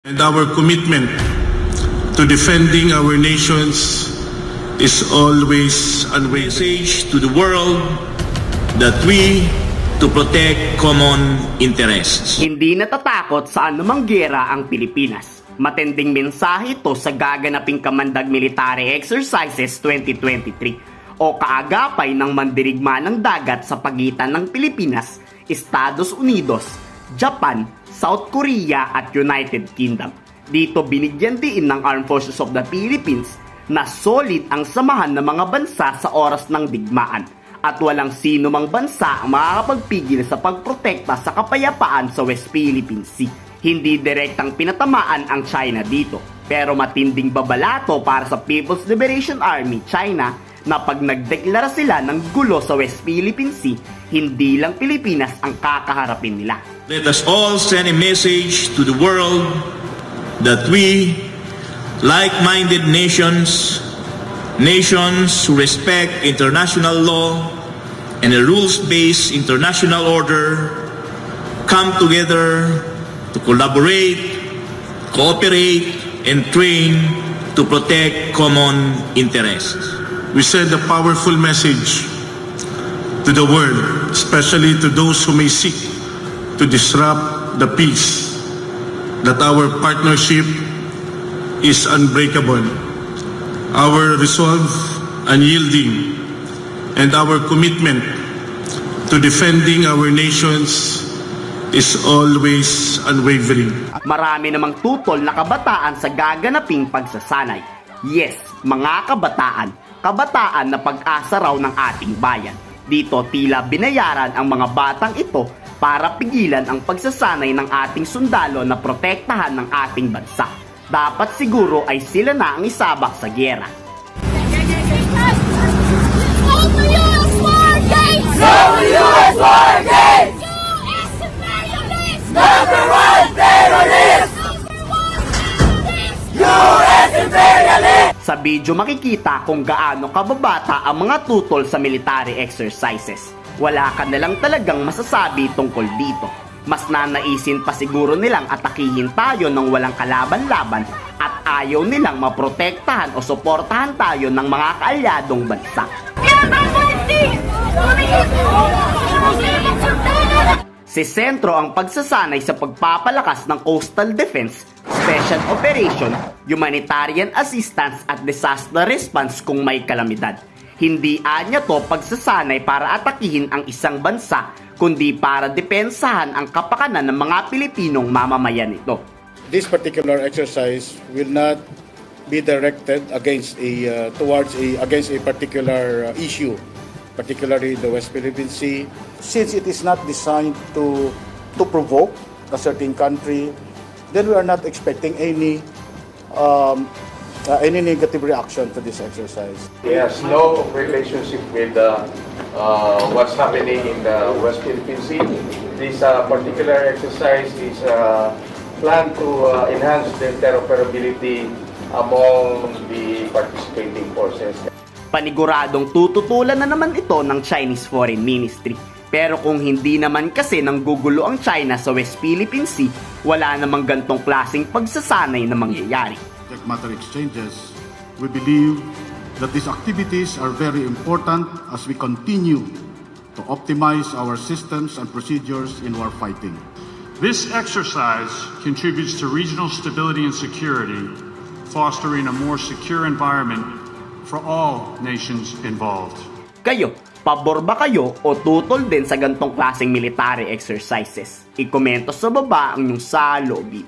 And our commitment to defending our nations is always unwavering. Message to the world that we to protect common interests. Hindi natatakot sa anumang giyera ang Pilipinas. Matinding mensahe ito sa gaganaping Kamandag Military Exercises 2023 o kaagapay ng mandirigma ng dagat sa pagitan ng Pilipinas, Estados Unidos, Japan, South Korea at United Kingdom. Dito binigyan din ng Armed Forces of the Philippines na solid ang samahan ng mga bansa sa oras ng digmaan at walang sino mang bansa ang makakapagpigil sa pagprotekta sa kapayapaan sa West Philippine Sea. Hindi direktang pinatamaan ang China dito, pero matinding babalato para sa People's Liberation Army China na pag nagdeklara sila ng gulo sa West Philippine Sea, hindi lang Pilipinas ang kakaharapin nila. Let us all send a message to the world that we, like-minded nations who respect international law and a rules-based international order, come together to collaborate, cooperate, and train to protect common interests. We send a powerful message to the world, especially to those who may seek to disrupt the peace, that our partnership is unbreakable, our resolve unyielding, and our commitment to defending our nations is always unwavering. Marami namang tutol na kabataan sa gaganaping pagsasanay. Yes, mga kabataan na pag-asa raw ng ating bayan. Dito tila binayaran ang mga batang ito para pigilan ang pagsasanay ng ating sundalo na protektahan ng ating bansa. Dapat siguro ay sila na ang isabak sa giyera. Number one terrorist! US imperialist! Sa video makikita kung gaano kababata ang mga tutol sa military exercises. Wala ka na lang talagang masasabi tungkol dito. Mas nanaisin pa siguro nilang atakihin tayo ng walang kalaban-laban at ayaw nilang maprotektahan o suportahan tayo ng mga kaalyadong bansa. Si sentro ang pagsasanay sa pagpapalakas ng coastal defense, special operation, humanitarian assistance at disaster response kung may kalamidad. Hindi anya to pagsasanay para atakihin ang isang bansa, kundi para depensahan ang kapakanan ng mga Pilipinong mamamayan nito. This particular exercise will not be directed against a particular issue, particularly the West Philippine Sea. Since it is not designed to provoke a certain country, then we are not expecting any negative reaction to this exercise. It has no relationship with what's happening in the West Philippine Sea. This particular exercise is planned to enhance the interoperability among the participating forces. Paniguradong tututulan na naman ito ng Chinese Foreign Ministry. Pero kung hindi naman kasi nanggugulo ang China sa West Philippine Sea, wala namang gantong klaseng pagsasanay na mangyayari. Matter exchanges, we believe that these activities are very important as we continue to optimize our systems and procedures in war fighting. This exercise contributes to regional stability and security, fostering a more secure environment for all nations involved. Kayo, pabor ba kayo o tutol din sa gantong klaseng military exercises? I-komento sa baba ang inyong saloobin.